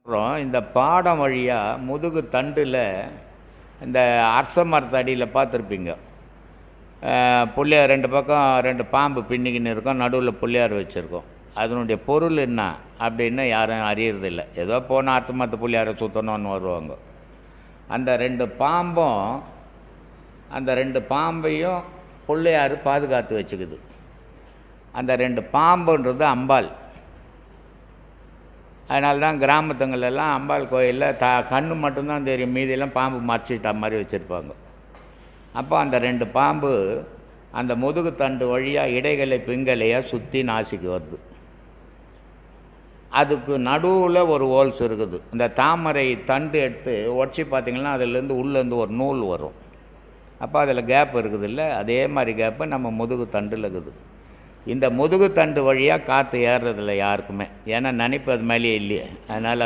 அப்புறம் இந்த பாடம் வழியாக முதுகு தண்டில் இந்த அரச மரத்தடியில் பார்த்துருப்பீங்க. புள்ளையார் 2 பக்கம் 2 பாம்பு பின்னிக்கின்னு இருக்கும், நடுவில் புள்ளையார் வச்சுருக்கோம். அதனுடைய பொருள் என்ன அப்படின்னு யாரும் அறியறதில்லை. ஏதோ போனால் அரச மரத்து புள்ளையாரை சுற்றணும்னு வருவாங்க. அந்த 2 பாம்பும் அந்த 2 பாம்பையும் பிள்ளையார் பாதுகாத்து வச்சுக்குது. அந்த 2 பாம்புன்றது அம்பாள். அதனால தான் கிராமத்துங்களெல்லாம் அம்பாள் கோயிலில் கண்ணு மட்டும்தான் தெரியும், மீதியெல்லாம் பாம்பு மறைச்சிட்டா மாதிரி வச்சுருப்பாங்க. அப்போ அந்த 2 பாம்பு அந்த முதுகு தண்டு வழியாக இடைகளை பிங்கலையாக சுற்றி நாசிக்கு வருது. அதுக்கு நடுவில் ஒரு ஹோல்ஸ் இருக்குது. இந்த தாமரை தண்டு எடுத்து உடச்சி பார்த்திங்கன்னா அதுலேருந்து உள்ளேருந்து ஒரு நூல் வரும். அப்போ அதில் கேப் இருக்குது இல்லை, அதே மாதிரி கேப்பு நம்ம முதுகு தண்டில் இருக்குது. இந்த முதுகு தண்டு வழியாக காற்று ஏறுறதில்ல யாருக்குமே, ஏன்னா நினைப்பு அது மேலேயே இல்லையே. அதனால் அது